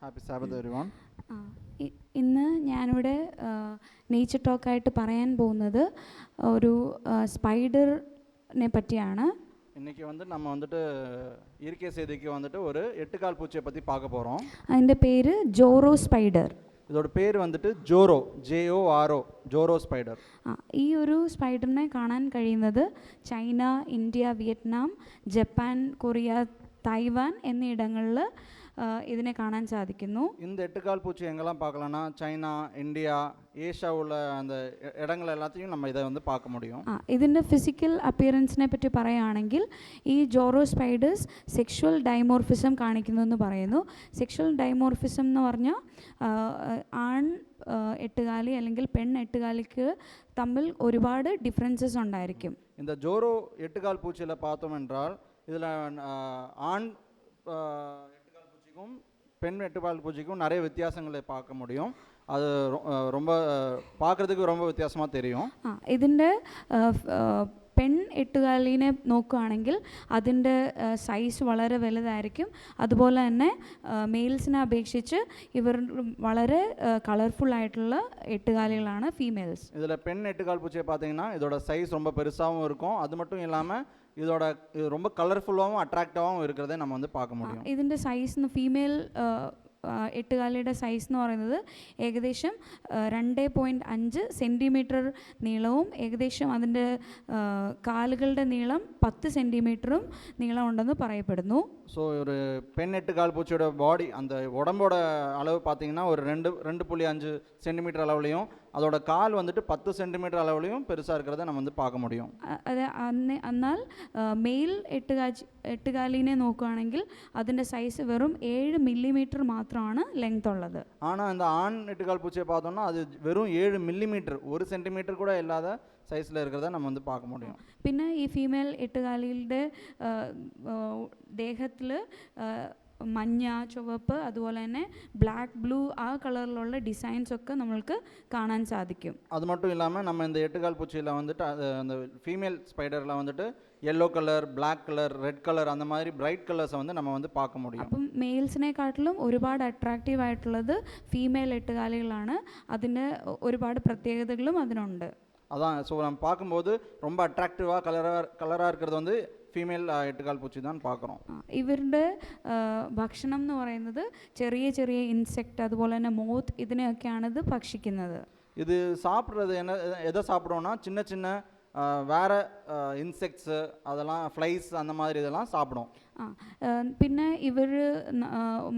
Happy Sabbath everyone. ഇന്ന് ഞാനിവിടെ nature ടോക്കായിട്ട് പറയാൻ പോകുന്നത് ഒരു സ്പൈഡറിനെ പറ്റിയാണ്. இன்னைக்கு நம்ம வந்துட்டு இயற்கை செய்திக்கு வந்துட்டு ஒரு 8 கால் பூச்சியை பற்றி பார்க்க போகிறோம். അതിൻ്റെ പേര് ജോറോ സ്പൈഡർ. இதோட പേര് வந்துட்டு ജോറോ, JORO, ജോറോ സ്പൈഡർ. ഈ ഒരു സ്പൈഡറിനെ കാണാൻ കഴിയുന്നത് China, India, Vietnam, Japan, Korea, Taiwan എന്നിവിടങ്ങളിൽ ഇതിനെ കാണാൻ സാധിക്കുന്നു. இந்த 8 கால் பூச்சி எங்கெல்லாம் பார்க்கலாம்னா சைனா, இந்தியா, ഏഷ്യാവുള്ള அந்த இடங்கள் எல்லாத்தையும் நம்ம இதை வந்து பார்க்க முடியும். ഇതിൻ്റെ ഫിസിക്കൽ അപ്പിയറൻസിനെ പറ്റി പറയുകയാണെങ്കിൽ ഈ ജോറോ സ്പൈഡേഴ്സ് സെക്ഷുവൽ ഡൈമോർഫിസം കാണിക്കുന്നു എന്ന് പറയുന്നു. സെക്ഷുവൽ ഡൈമോർഫിസം എന്ന് പറഞ്ഞാൽ ആൺ എട്ടുകാലി അല്ലെങ്കിൽ പെൺ എട്ടുകാലിക്ക് തമ്മിൽ ഒരുപാട് ഡിഫറൻസസ് ഉണ്ടായിരിക്കും. இந்த ஜோரோ 8 கால் பூச்சியில் பார்த்தோம் என்றால் இதில் ஆண் எட்டுக்கால் பூச்சிக்கும் பெண் எட்டுக்கால் பூச்சிக்கும் நிறைய வித்தியாசங்களை பார்க்க முடியும். அது ரொம்ப பார்க்குறதுக்கு ரொம்ப வித்தியாசமாக தெரியும். ഇതിൻ്റെ പെൺ എട്ടുകാലിനെ നോക്കുകയാണെങ്കിൽ അതിൻ്റെ സൈസ് വളരെ വലുതായിരിക്കും. അതുപോലെ തന്നെ മെയിൽസിനെ അപേക്ഷിച്ച് ഇവർ വളരെ കളർഫുൾ ആയിട്ടുള്ള എട്ടുകാലികളാണ് ഫീമെയിൽസ്. ഇതിൽ പെൺ എട്ടുകാൽ പൂച്ചയെ பார்த்தீங்கன்னா இதோட சைஸ் ரொம்ப பெருசாகவும் இருக்கும். அது மட்டும் இல்லாமல் இதோட ரொம்ப கலர்ஃபுல்லாகவும் அட்ராக்டிவாகவும் இருக்கிறதை நம்ம வந்து பார்க்க முடியும். ഇതിൻ്റെ സൈസ് ഫീമെയിൽ എട്ടുകാലിയുടെ സൈസ് എന്ന് പറയുന്നത് ഏകദേശം 2.5 സെൻറ്റിമീറ്റർ നീളവും ഏകദേശം അതിൻ്റെ കാലുകളുടെ നീളം 10 സെൻറ്റിമീറ്ററും നീളമുണ്ടെന്ന് പറയപ്പെടുന്നു. ஸோ ஒரு பெண் எட்டுக்கால் பூச்சியோட பாடி அந்த உடம்போட அளவு பார்த்தீங்கன்னா ஒரு 2.5 சென்டிமீட்டர் அளவுலையும் அதோட கால் வந்துட்டு 10 സെൻറ്റിമീറ്റർ அளவுலையும் பெருசாக இருக்கிறத நம்ம வந்து பார்க்க முடியும். എന്നാൽ മെയിൽ എട്ടുകാലിനെ നോക്കുകയാണെങ്കിൽ അതിൻ്റെ സൈസ് വെറും 7 മില്ലിമീറ്റർ മാത്രമാണ് ലെങ്ത് ഉള്ളത്. ஆனால் இந்த ஆண் எட்டுக்கால் பூச்சியை பார்த்தோம்னா அது வெறும் 7 മില്ലിമീറ്റർ, 1 സെൻറ്റിമീറ്റർ கூட இல்லாத സൈസിൽ இருக்கிறத நம்ம வந்து பார்க்க முடியும். പിന്നെ ഈ ഫീമെയിൽ എട്ടുകാലിയുടെ ദേഹത്തിൽ മഞ്ഞ, ചുവപ്പ്, അതുപോലെ തന്നെ ബ്ലാക്ക്, ബ്ലൂ ആ കളറിലുള്ള ഡിസൈൻസ് ഒക്കെ നമ്മൾക്ക് കാണാൻ സാധിക്കും. அது மட்டும் இல்லாமல் நம்ம இந்த எட்டுக்கால் பூச்சியில் வந்துட்டு அந்த ஃபீமேல் ஸ்பைடரில் வந்துட்டு yellow colour, black colour, red colour அந்த மாதிரி ബ്രൈറ്റ് കളേഴ്സ് வந்து நம்ம வந்து பார்க்க முடியும். അപ്പം മെയിൽസിനെക്കാട്ടിലും ഒരുപാട് അട്രാക്റ്റീവ് ആയിട്ടുള്ളത് ഫീമെയിൽ എട്ടുകാലികളാണ്. അതിന് ഒരുപാട് പ്രത്യേകതകളും അതിനുണ്ട്. அதான் ஸோ நம்ம பார்க்கும்போது ரொம்ப அட்ராக்டிவாக கலராக இருக்கிறது வந்து ഫീമെയിൽ എട്ടുകാൽ പൂച്ചി தான் பார்க்குறோம். ഇവരുടെ ഭക്ഷണം എന്ന് പറയുന്നത് ചെറിയ ചെറിയ ഇൻസെക്റ്റ്, അതുപോലെ തന്നെ മോത്ത്, ഇതിനെയൊക്കെയാണ് ഇത് ഭക്ഷിക്കുന്നത്. ഇത് சாப்பிட்றது எதை சாப்பிடுவோம்னா சின்ன சின்ன வேறு இன்செக்ட்ஸு, அதெல்லாம் ஃப்ளைஸ் அந்த மாதிரி இதெல்லாம் சாப்பிடும். പിന്നെ ഇവർ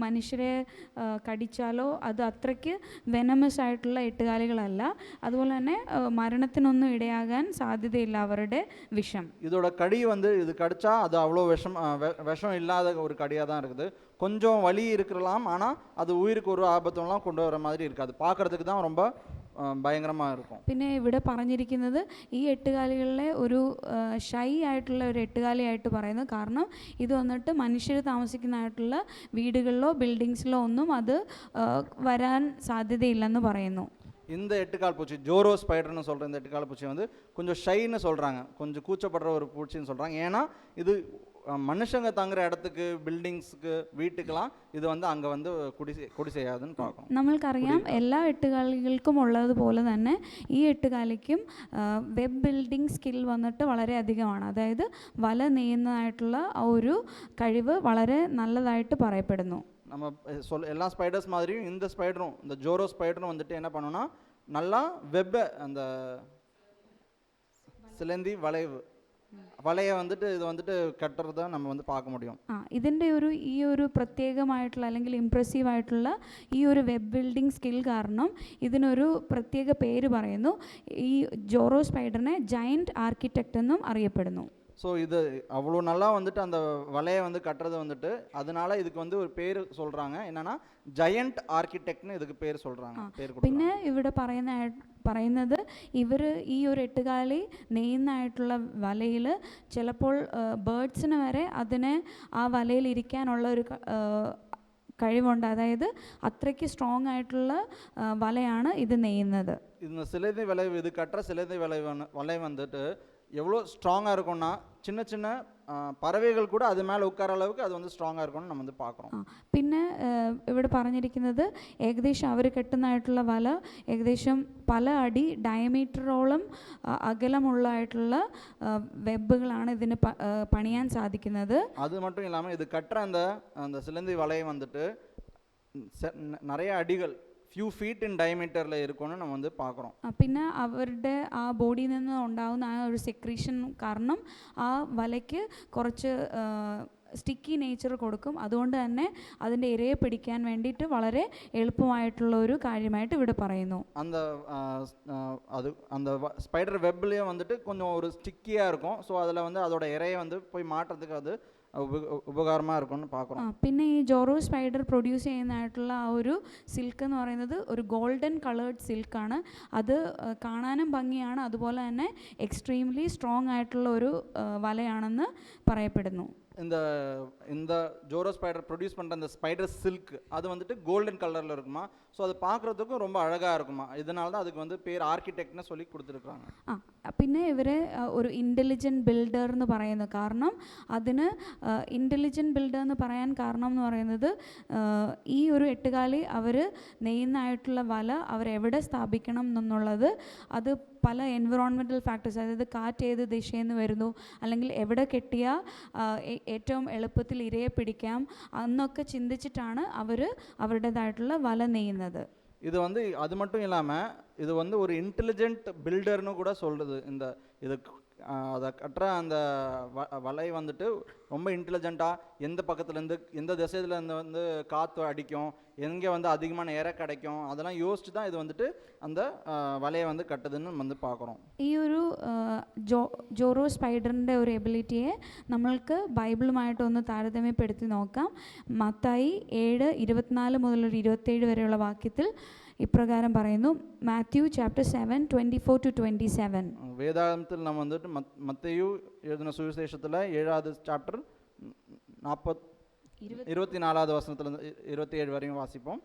മനുഷ്യരെ കടിച്ചാലോ അത് അത്രയ്ക്ക് വെനമസ് ആയിട്ടുള്ള എട്ടുകാലികളല്ല. അതുപോലെ തന്നെ മരണത്തിനൊന്നും ഇടയാകാൻ സാധ്യതയില്ല അവരുടെ വിഷം. இதோட கடி வந்து இது கடிச்சா அது அவ்வளோ விஷம் இல்லாத ஒரு கடியாக தான் இருக்குது. கொஞ்சம் வலி இருக்கலாம், ஆனால் அது உயிருக்கு ஒரு ஆபத்தெல்லாம் கொண்டு வர மாதிரி இருக்காது. பார்க்குறதுக்கு தான் ரொம்ப ഭയങ്കരமாக இருக்கும். പിന്നെ ഇവിടെ പറഞ്ഞിരിക്കുന്നത് ഈ എട്ടുകാലികളിലെ ഒരു ഷൈ ആയിട്ടുള്ള ഒരു എട്ടുകാലിയായിട്ട് പറയുന്നത്. കാരണം ഇത് വന്നിട്ട് മനുഷ്യർ താമസിക്കുന്നതായിട്ടുള്ള വീടുകളിലോ ബിൽഡിങ്സിലോ ഒന്നും അത് വരാൻ സാധ്യതയില്ലെന്ന് പറയുന്നു. இந்த எட்டுக்கால் பூச்சி ஜோரோ ஸ்பைடர்னு சொல்கிற இந்த எட்டுக்கால் பூச்சி வந்து கொஞ்சம் ஷைன்னு சொல்கிறாங்க, கொஞ்சம் கூச்சப்படுற ஒரு பூச்சின்னு சொல்கிறாங்க. ஏன்னா இது மனுஷங்க தங்குற இடத்துக்கு, பில்டிங்ஸுக்கு, വീട്ടുകെല്ലാം ഇത് வந்து അங்கே வந்து കുടി ചെയ്യാതെന്ന് பார்க்கணும். നമ്മൾക്കറിയാം എല്ലാ എട്ടുകാലികൾക്കും ഉള്ളതുപോലെ തന്നെ ഈ എട്ടുകാലിക്കും വെബ് ബിൽഡിംഗ് സ്കിൽ വന്നിട്ട് വളരെ അധികമാണ്. അതായത് വല നെയ്യുന്നതായിട്ടുള്ള ആ ഒരു കഴിവ് വളരെ നല്ലതായിട്ട് പറയപ്പെടുന്നു. நம்ம எல்லா ஸ்பைடர்ஸ் மாதிரியும் இந்த ஸ்பைடரும், இந்த ஜோரோ ஸ்பைடரும் வந்துட்டு என்ன பண்ணோன்னா நல்லா வெப்பை, அந்த சிலந்தி വലയെ வந்துட்டு ഇത് வந்துட்டு കെട്ടുന്നത് நம்ம வந்து பார்க்க முடியும். ഇതിൻ്റെ ഈ ഒരു പ്രത്യേകമായിട്ടുള്ള അല്ലെങ്കിൽ ഇംപ്രസീവ് ആയിട്ടുള്ള ഈ ഒരു വെബ് ബിൽഡിംഗ് സ്കിൽ കാരണം ഇതിനൊരു പ്രത്യേക പേര് പറയുന്നു. ഈ ജോറോ സ്പൈഡറിനെ ജയന്റ് ആർക്കിടെക്റ്റ് എന്നും അറിയപ്പെടുന്നു. ஸோ இது அவ்வளோ நல்லா வந்துட்டு அந்த வலையை வந்து கட்டுறது வந்துட்டு அதனால இதுக்கு வந்து ஒரு பேர் சொல்கிறாங்க, என்னன்னா ജയന്റ് ആർക്കിടെക്ട്നു இதுக்கு പേര് சொல்கிறாங்க. പിന്നെ ഇവിടെ പറയുന്നത് ഇവർ ഈ ഒരു എട്ടുകാലി നെയ്യുന്നതായിട്ടുള്ള വലയിൽ ചിലപ്പോൾ ബേർഡ്സിന് വരെ അതിനെ ആ വലയിൽ ഇരിക്കാനുള്ള ഒരു കഴിവുണ്ട്. അതായത് അത്രയ്ക്ക് സ്ട്രോങ് ആയിട്ടുള്ള വലയാണ് ഇത് നെയ്യുന്നത്. ഇത് സിലന്തി വല, ഇത് കട്ടുற സിലന്തി വല வந்துட்டு எவ்வளோ ஸ்ட்ராங்காக இருக்கும்னா சின்ன சின்ன பறவைகள் கூட அது மேலே உட்கார அளவுக்கு அது வந்து ஸ்ட்ராங்காக இருக்கும்னு நம்ம வந்து பார்க்குறோம். പിന്നെ ഇവിടെ പറഞ്ഞിരിക്കുന്നത് ഏകദേശം അവർ കെട്ടുന്നതായിട്ടുള്ള വല ഏകദേശം പല അടി ഡയമീറ്ററോളം അകലമുള്ളതായിട്ടുള്ള വെബുകളാണ് ഇതിന് പണിയാൻ സാധിക്കുന്നത്. அது மட்டும் இல்லாமல் இது கட்டுற அந்த அந்த சிலந்தி வலையை வந்துட்டு நிறைய அடிகள் ഫ്യൂ ഫീറ്റ് ഇൻ ഡയമീറ്ററിൽ ഇരിക്കുമെന്ന് നമ്മൾ வந்து பார்க்குறோം. പിന്നെ അവരുടെ ആ ബോഡിയിൽ നിന്ന് ഉണ്ടാകുന്ന ആ ഒരു സെക്രീഷൻ കാരണം ആ വലയ്ക്ക് കുറച്ച് സ്റ്റിക്കി നേച്ചർ കൊടുക്കും. അതുകൊണ്ട് തന്നെ അതിൻ്റെ ഇരയെ പിടിക്കാൻ വേണ്ടിയിട്ട് വളരെ എളുപ്പമായിട്ടുള്ള ഒരു കാര്യമായിട്ട് ഇവിടെ പറയുന്നു. அது அந்த ஸ்பைடர் வெப்லேயே வந்துட்டு கொஞ்சம் ஒரு ஸ்டிக்கியாக இருக்கும். ஸோ அதில் வந்து அதோட இரையை வந்து போய் மாட்டுறதுக்கு அது ഉപകാരமாக இருக்கும்னு பார்க்குறோம். പിന്നെ ഈ ജോറോ സ്പൈഡർ പ്രൊഡ്യൂസ് ചെയ്യുന്നതായിട്ടുള്ള ആ ഒരു സിൽക്ക് എന്ന് പറയുന്നത് ഒരു ഗോൾഡൻ കളേർഡ് സിൽക്കാണ്. അത് കാണാനും ഭംഗിയാണ്, അതുപോലെ തന്നെ എക്സ്ട്രീംലി സ്ട്രോങ് ആയിട്ടുള്ള ഒരു വലയാണെന്ന് പറയപ്പെടുന്നു. இந்த ஜோரோ ஸ்பைடர் ப்ரொடியூஸ் பண்ணுற அந்த ஸ்பைடர் சில்க் அது வந்துட்டு கோல்டன் கலரில் இருக்குமா. ஸோ அது பார்க்குறதுக்கும் ரொம்ப அழகாக இருக்குமா. இதனால தான் அதுக்கு வந்து பேர் ஆர்கிடெக்ட்னு சொல்லி കൊടുത്തിരിക്കുകയാണ്. പിന്നെ ഇവരെ ഒരു ഇൻ്റലിജൻറ്റ് ബിൽഡർ എന്ന് പറയുന്നു. കാരണം അതിന് ഇൻ്റലിജൻറ്റ് ബിൽഡർ എന്ന് പറയാൻ കാരണം എന്ന് പറയുന്നത് ഈ ഒരു എട്ടുകാലി അവർ നെയ്യുന്നതായിട്ടുള്ള വല അവരെവിടെ സ്ഥാപിക്കണം എന്നുള്ളത് അത് പല എൻവിറോൺമെൻറ്റൽ ഫാക്ടേഴ്സ്, അതായത് കാറ്റ് ഏത് ദിശയിൽ നിന്ന് വരുന്നു, അല്ലെങ്കിൽ എവിടെ കെട്ടിയാൽ ഏറ്റവും എളുപ്പത്തിൽ ഇരയെ പിടിക്കാം എന്നൊക്കെ ചിന്തിച്ചിട്ടാണ് അവർ അവരുടേതായിട്ടുള്ള വല നെയ്യുന്നത്. இது வந்து அது மட்டும் இல்லாமல் இது வந்து ஒரு இன்டெலிஜென்ட் பில்டர்னு கூட சொல்கிறது. இது அதை கட்டுற அந்த வலை வந்துட்டு ரொம்ப இன்டெலிஜென்ட்டாக எந்த பக்கத்துலேருந்து எந்த திசையிலேருந்து வந்து காற்று அடிக்கும், எங்கே வந்து அதிகமான இறை கிடைக்கும், அதெல்லாம் யோசிச்சு தான் இது வந்துட்டு அந்த വലയെ வந்து കട്ടുന്നതെന്ന് வந்து பார்க்குறோம். ഈ ഒരു ജോറോ സ്പൈഡറിൻ്റെ ഒരു എബിലിറ്റിയെ നമ്മൾക്ക് ബൈബിളുമായിട്ടൊന്ന് താരതമ്യപ്പെടുത്തി നോക്കാം. മത്തായി 7:24 മുതൽ 27 വരെയുള്ള വാക്യത്തിൽ ഇപ്രകാരം പറയുന്നു. Matthew chapter 7:24-27. വേദാഗമത്തിൽ നമ്മൾ വന്നിട്ട് മത്തയു എഴുതുന്ന സുവിശേഷത്തിൽ 7ാം ചാപ്റ്റർ 24ാം വചനത്തിൽ 27 വരെയും വാസിப்போம்.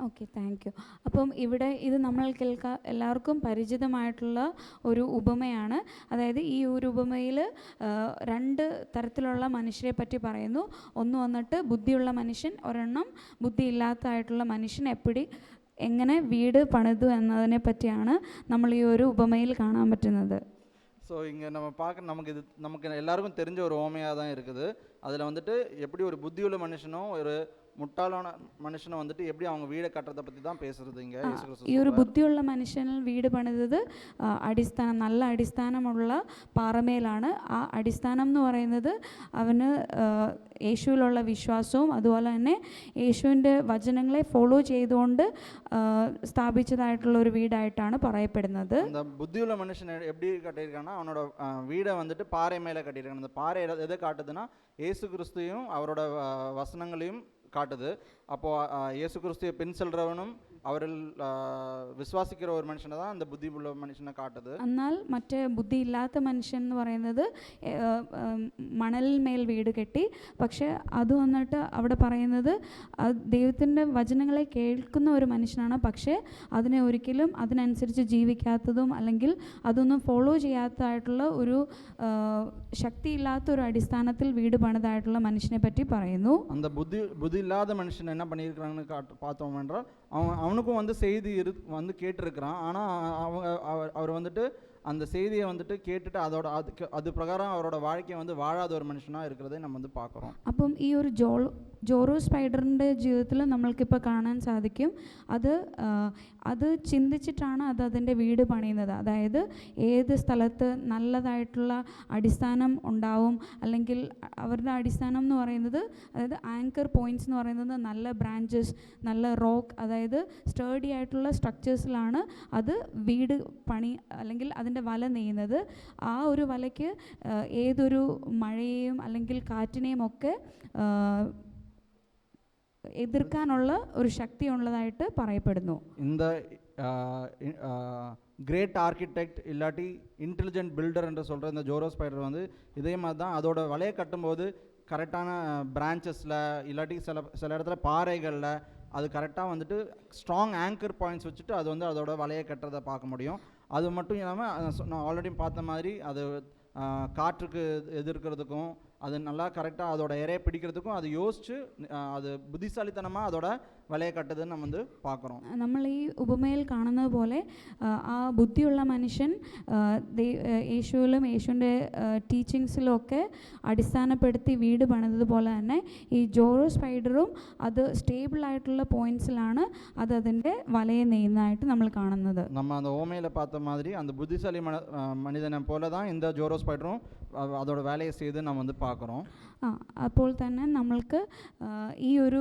Okay, thank you. അപ്പം ഇവിടെ ഇത് നമ്മൾ എല്ലാവർക്കും പരിചിതമായിട്ടുള്ള ഒരു ഉപമയാണ്. അതായത് ഈ ഒരു ഉപമയിൽ 2 തരത്തിലുള്ള മനുഷ്യരെ പറ്റി പറയുന്നു. ഒന്ന് വന്നിട്ട് ബുദ്ധിയുള്ള മനുഷ്യൻ, ഒരെണ്ണം ബുദ്ധിയില്ലാത്തതായിട്ടുള്ള മനുഷ്യൻ എങ്ങനെ വീട് പണിതു എന്നതിനെ പറ്റിയാണ് നമ്മൾ ഈ ഒരു ഉപമയിൽ കാണാൻ പറ്റുന്നത്. ஸோ இங்கே நம்ம பார்க்க நமக்கு எல்லாருக்கும் தெரிஞ்ச ஒரு ஓமையாக தான் இருக்குது. அதில் வந்துட்டு எப்படி ஒரு புத்தியுள்ள மனுஷனும் ஒரு മുട്ടാളാன മനുഷ്യനെ വന്നിട്ട് എപ്പടി அவங்க വീട് കട്ടறத പറ്റി தான் பேசுறது இங்க. ഈ ഒരു ബുദ്ധിയുള്ള മനുഷ്യനിൽ വീട് പണിതത് നല്ല അടിസ്ഥാനമുള്ള പാറമേലാണ്. ആ അടിസ്ഥാനം എന്ന് പറയുന്നത് അവന് യേശുവിലുള്ള വിശ്വാസവും അതുപോലെ തന്നെ യേശുവിൻ്റെ വചനങ്ങളെ ഫോളോ ചെയ്തുകൊണ്ട് സ്ഥാപിച്ചതായിട്ടുള്ള ഒരു വീടായിട്ടാണ് പറയപ്പെടുന്നത്. அந்த புத்தியுள்ள மனுஷன் எப்படி கட்டியிருக்கானா அவனோட வீடை வந்துட்டு பாறை மேலே கட்டியிருக்காங்க. அந்த பாறை எதை காட்டுதுன்னா இயேசு கிறிஸ்துவையும் அவரோட வசனங்களையும் காட்டுது. அப்போது இயேசு கிறிஸ்துவை பின் செல்றவனும் അവരിൽ വിശ്വസിക്കുന്ന ഒരു മനുഷ്യനെ தான் அந்த ബുദ്ധിയുള്ള മനുഷ്യനെ കാട്ടുന്നത്. എന്നാൽ മറ്റേ ബുദ്ധിയില്ലാത്ത മനുഷ്യൻ എന്ന് പറയുന്നത് മണലിന്മേൽ വീട് കെട്ടി. പക്ഷേ അത് വന്നിട്ട് അവിടെ പറയുന്നത് ദൈവത്തിൻ്റെ വചനങ്ങളെ കേൾക്കുന്ന ഒരു മനുഷ്യനാണ്, പക്ഷേ അതിനെ ഒരിക്കലും അതിനനുസരിച്ച് ജീവിക്കാത്തതും അല്ലെങ്കിൽ അതൊന്നും ഫോളോ ചെയ്യാത്തതായിട്ടുള്ള ഒരു ശക്തിയില്ലാത്ത ഒരു അടിസ്ഥാനത്തിൽ വീട് പണിതായിട്ടുള്ള മനുഷ്യനെ പറ്റി പറയുന്നു. அந்த புத்தி இல்லாத மனுஷன் என்ன பண்ணியிருக்கிறாங்கன்னு பார்த்தோம் என்றால் அவனுக்கும் வந்து செய்தி வந்து கேட்டிருக்கிறான். ஆனால் அவர் வந்துட்டு அந்த செய்தியை வந்துட்டு கேட்டுட்டு அது பிரகாரம் அவரோட வாழ்க்கையை வந்து வாழாத ஒரு மனுஷனாக இருக்கிறதை நம்ம வந்து பார்க்குறோம். അപ്പം ഈ ഒരു ജോറോ സ്പൈഡറിൻ്റെ ജീവിതത്തിൽ നമ്മൾക്കിപ്പോൾ കാണാൻ സാധിക്കും, അത് അത് ചിന്തിച്ചിട്ടാണ് അത് അതിൻ്റെ വീട് പണിയുന്നത്. അതായത് ഏത് സ്ഥലത്ത് നല്ലതായിട്ടുള്ള അടിസ്ഥാനം ഉണ്ടാവും, അല്ലെങ്കിൽ അവരുടെ അടിസ്ഥാനം എന്ന് പറയുന്നത്, അതായത് ആങ്കർ പോയിൻറ്റ്സ് എന്ന് പറയുന്നത് നല്ല ബ്രാഞ്ചസ്, നല്ല റോക്ക്, അതായത് സ്റ്റേഡി ആയിട്ടുള്ള സ്ട്രക്ചേഴ്സിലാണ് അത് വീട് പണി അല്ലെങ്കിൽ അതിൻ്റെ വല നെയ്യുന്നത്. ആ ഒരു വലയ്ക്ക് ഏതൊരു മഴയെയും അല്ലെങ്കിൽ കാറ്റിനെയും ഒക്കെ എതിർക്കാനുള്ള ഒരു ശക്തി ഉള്ളതായിട്ട് പറയപ്പെടുന്നു. இந்த கிரேட் ஆர்கிடெக்ட் இல்லாட்டி இன்டெலிஜென்ட் பில்டர் என்று சொல்கிற இந்த ஜோரோ ஸ்பைடர் வந்து இதே மாதிரி தான். அதோட வலையை கட்டும்போது கரெக்டான பிரான்ச்சஸில் இல்லாட்டி சில இடத்துல பாறைகளில் அது கரெக்டாக வந்துட்டு ஸ்ட்ராங் ஆங்கர் பாயிண்ட்ஸ் வச்சுட்டு அது வந்து அதோட வலையை கட்டுறதை பார்க்க முடியும். அது மட்டும் இல்லாமல் நான் ஆல்ரெடி பார்த்த மாதிரி அது காற்றுக்கு எதிர்க்கிறதுக்கும் அது நல்லா கரெக்டாக அதோட இறையை பிடிக்கிறதுக்கும் அது யோசித்து அது புத்திசாலித்தனமாக அதோட വലയെ കട്ടതെന്ന് നമ്മൾ பார்க்குறோம். നമ്മൾ ഈ ഉപമയിൽ കാണുന്നത് പോലെ ആ ബുദ്ധിയുള്ള മനുഷ്യൻ യേശുവിലും യേശുവിൻ്റെ ടീച്ചിങ്സിലും ഒക്കെ അടിസ്ഥാനപ്പെടുത്തി വീട് പണിതതുപോലെ തന്നെ ഈ ജോറോ സ്പൈഡറും അത് സ്റ്റേബിൾ ആയിട്ടുള്ള പോയിന്റ്സിലാണ് അത് അതിൻ്റെ വലയെ നെയ്യുന്നതായിട്ട് നമ്മൾ കാണുന്നത്. நம்ம அந்த ஓமையில் பார்த்த மாதிரி அந்த புத்திசாலி மனிதனை போல தான் இந்த ஜோரோ ஸ்பைடரும் அதோட வேலையை செய்து நம்ம வந்து பார்க்குறோம். അപ്പോൾ തന്നെ നമ്മൾക്ക് ഈ ഒരു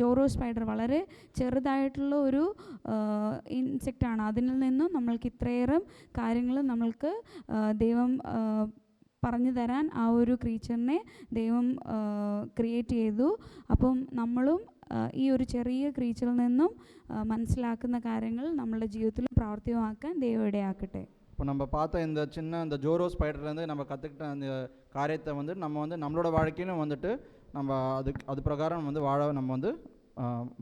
ജോറോ സ്പൈഡർ വളരെ ചെറുതായിട്ടുള്ള ഒരു ഇൻസെക്റ്റാണ്. അതിൽ നിന്നും നമ്മൾക്ക് ഇത്രയേറെ കാര്യങ്ങൾ നമ്മൾക്ക് ദൈവം പറഞ്ഞു തരാൻ ആ ഒരു ക്രീച്ചറിനെ ദൈവം ക്രിയേറ്റ് ചെയ്തു. അപ്പം നമ്മളും ഈ ഒരു ചെറിയ ക്രീച്ചറിൽ നിന്നും മനസ്സിലാക്കുന്ന കാര്യങ്ങൾ നമ്മളുടെ ജീവിതത്തിൽ പ്രാവർത്തികമാക്കാൻ ദൈവം ഇടയാക്കട്ടെ. இப்போ நம்ம பார்த்த இந்த ஜோரோ ஸ்பைடர்லேருந்து நம்ம கற்றுக்கிட்ட அந்த காரியத்தை வந்து நம்ம வந்து நம்மளோட வாழ்க்கையிலும் வந்துட்டு நம்ம அது பிரகாரம் வந்து வாழ நம்ம வந்து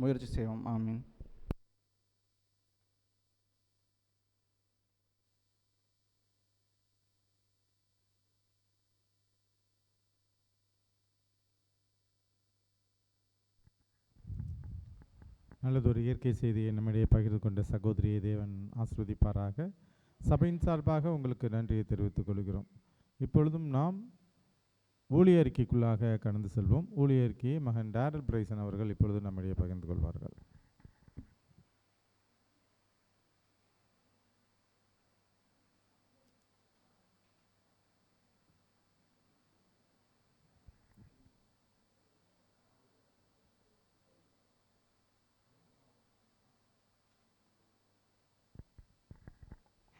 முயற்சி செய்வோம். ஆமீன். நல்லதொரு இயற்கை செய்தியை நம்மிடையே பகிர்ந்து கொண்ட சகோதரியை தேவன் ஆசீர்வதிப்பாராக. சபையின் சார்பாக உங்களுக்கு நன்றியை தெரிவித்துக் கொள்கிறோம். இப்பொழுதும் நாம் ஊழிய அறிக்கைக்குள்ளாக கடந்து செல்வோம். ஊழிய அறிக்கையை மகன் டேரல் பிரைசன் அவர்கள் இப்பொழுது நம்மிடையே பகிர்ந்து கொள்வார்கள்.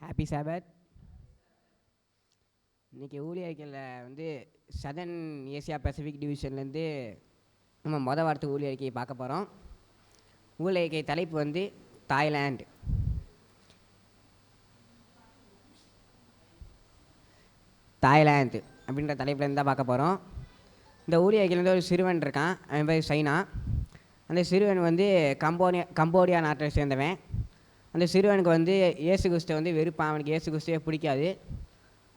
ஹாப்பி சாபத். இன்றைக்கி ஊழியர்களில் வந்து சதர்ன் ஏசியா பசிபிக் டிவிஷன்லேருந்து நம்ம மொதல் வாரத்து ஊழிய அறிக்கையை பார்க்க போகிறோம். ஊழிய அறிக்கை தலைப்பு வந்து தாய்லாந்து. அப்படின்ற தலைப்புலேருந்து தான் பார்க்க போகிறோம். இந்த ஊழிய அறிக்கையிலேருந்து ஒரு சிறுவன் இருக்கான், அவன் பேர் சைனா. அந்த சிறுவன் வந்து கம்போடியா நாட்டை சேர்ந்தவன். அந்த சிறுவனுக்கு வந்து இயேசு கிறிஸ்துவை வந்து வெறுப்பான். அவனுக்கு இயேசு கிறிஸ்துவே பிடிக்காது.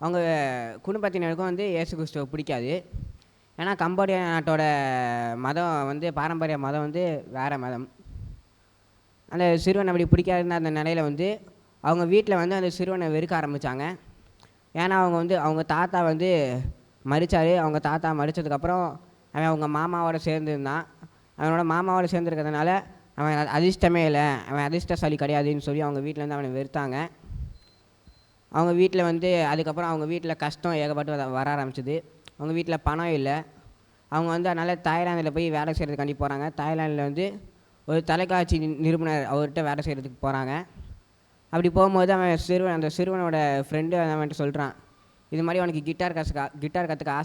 அவங்க குடும்பத்தினருக்கும் வந்து இயேசு கிறிஸ்துவை பிடிக்காது. ஏன்னா கம்போடியா நாட்டோட மதம் வந்து பாரம்பரிய மதம் வந்து வேறு மதம். அந்த சிறுவன் அப்படி பிடிக்காதுன்னு அந்த நிலையில் வந்து அவங்க வீட்டில் வந்து அந்த சிறுவனை வெறுக்க ஆரம்பித்தாங்க. ஏன்னா அவங்க தாத்தா வந்து மரித்தார். அவங்க தாத்தா மரித்ததுக்கப்புறம் அவன் அவங்க மாமாவோட சேர்ந்துருந்தான். அவனோட மாமாவோட சேர்ந்துருக்கிறதுனால அவன் அதிர்ஷ்டமே இல்லை, அவன் அதிர்ஷ்டசாலி கிடையாதுன்னு சொல்லி அவங்க வீட்டிலேருந்து அவனை வெறுத்தாங்க. அவங்க வீட்டில் வந்து அதுக்கப்புறம் அவங்க வீட்டில் கஷ்டம் ஏகப்பட்டு வர ஆரம்பிச்சிது. அவங்க வீட்டில் பணம் இல்லை. அவங்க வந்து அதனால் தாய்லாந்தில் போய் வேலை செய்கிறதுக்காண்டி போகிறாங்க. தாய்லாந்தில் வந்து ஒரு தொலைக்காட்சி நிறுவனர் அவர்கிட்ட வேலை செய்கிறதுக்கு போகிறாங்க. அப்படி போகும்போது அந்த சிறுவனோட ஃப்ரெண்டு அவன்கிட்ட சொல்கிறான், இது மாதிரி அவனுக்கு கிட்டார் கற்றுக்க ஆசை